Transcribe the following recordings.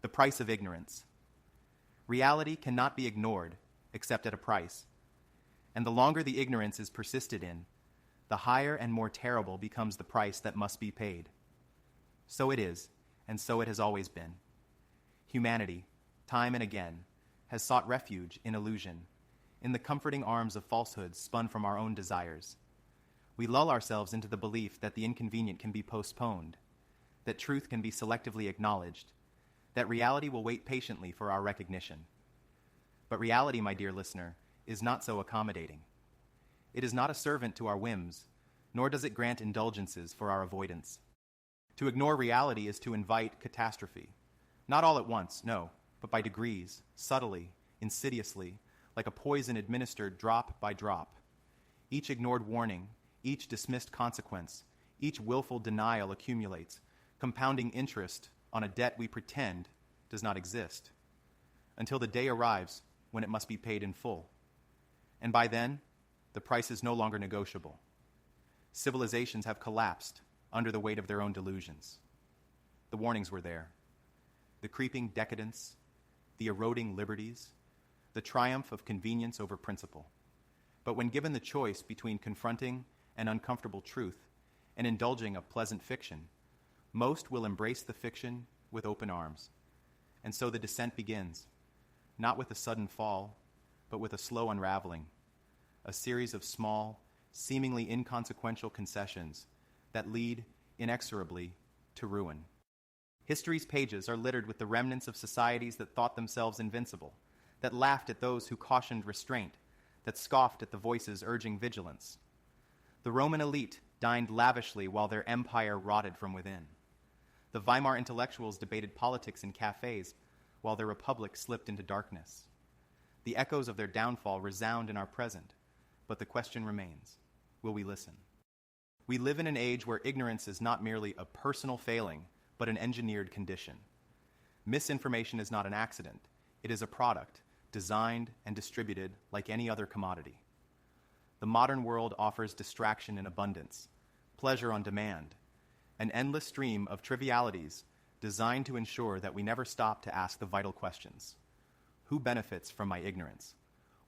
The price of ignorance. Reality cannot be ignored except at a price. And the longer the ignorance is persisted in, the higher and more terrible becomes the price that must be paid. So it is, and so it has always been. Humanity, time and again, has sought refuge in illusion, in the comforting arms of falsehoods spun from our own desires. We lull ourselves into the belief that the inconvenient can be postponed, that truth can be selectively acknowledged, that reality will wait patiently for our recognition. But reality, my dear listener, is not so accommodating. It is not a servant to our whims, nor does it grant indulgences for our avoidance. To ignore reality is to invite catastrophe. Not all at once, no, but by degrees, subtly, insidiously, like a poison administered drop by drop. Each ignored warning, each dismissed consequence, each willful denial accumulates, compounding interest on a debt we pretend does not exist, until the day arrives when it must be paid in full. And by then, the price is no longer negotiable. Civilizations have collapsed under the weight of their own delusions. The warnings were there. The creeping decadence, the eroding liberties, the triumph of convenience over principle. But when given the choice between confronting an uncomfortable truth and indulging a pleasant fiction, most will embrace the fiction with open arms. And so the descent begins, not with a sudden fall, but with a slow unraveling, a series of small, seemingly inconsequential concessions that lead inexorably to ruin. History's pages are littered with the remnants of societies that thought themselves invincible, that laughed at those who cautioned restraint, that scoffed at the voices urging vigilance. The Roman elite dined lavishly while their empire rotted from within. The Weimar intellectuals debated politics in cafes while their republic slipped into darkness. The echoes of their downfall resound in our present, but the question remains, will we listen? We live in an age where ignorance is not merely a personal failing, but an engineered condition. Misinformation is not an accident. It is a product, designed and distributed like any other commodity. The modern world offers distraction in abundance, pleasure on demand, an endless stream of trivialities designed to ensure that we never stop to ask the vital questions. Who benefits from my ignorance?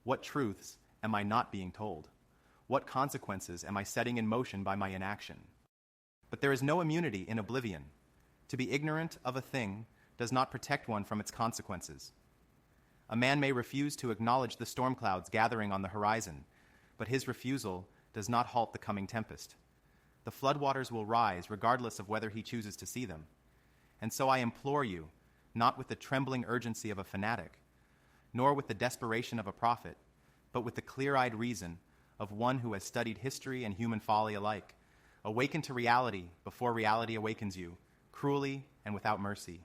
What truths am I not being told? What consequences am I setting in motion by my inaction? But there is no immunity in oblivion. To be ignorant of a thing does not protect one from its consequences. A man may refuse to acknowledge the storm clouds gathering on the horizon, but his refusal does not halt the coming tempest. The floodwaters will rise regardless of whether he chooses to see them. And so I implore you, not with the trembling urgency of a fanatic, nor with the desperation of a prophet, but with the clear-eyed reason of one who has studied history and human folly alike. Awaken to reality before reality awakens you, cruelly and without mercy.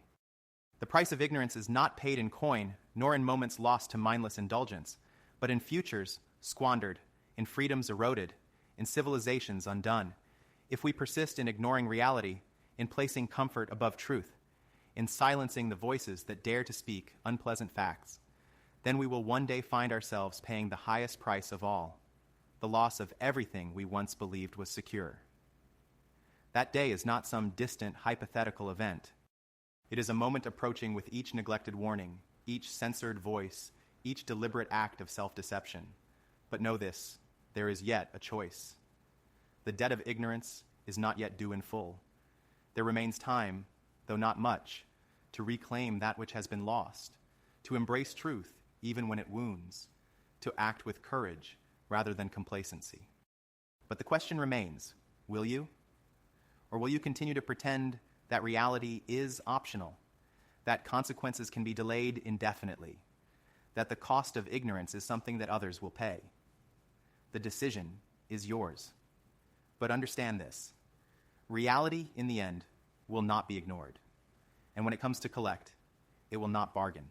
The price of ignorance is not paid in coin, nor in moments lost to mindless indulgence, but in futures squandered, in freedoms eroded, in civilizations undone. If we persist in ignoring reality, in placing comfort above truth, in silencing the voices that dare to speak unpleasant facts, then we will one day find ourselves paying the highest price of all, the loss of everything we once believed was secure. That day is not some distant, hypothetical event. It is a moment approaching with each neglected warning, each censored voice, each deliberate act of self-deception. But know this, there is yet a choice. The debt of ignorance is not yet due in full. There remains time, though not much, to reclaim that which has been lost, to embrace truth even when it wounds, to act with courage rather than complacency. But the question remains, will you? Or will you continue to pretend that reality is optional, that consequences can be delayed indefinitely, that the cost of ignorance is something that others will pay? The decision is yours. But understand this, reality in the end will not be ignored. And when it comes to collect, it will not bargain.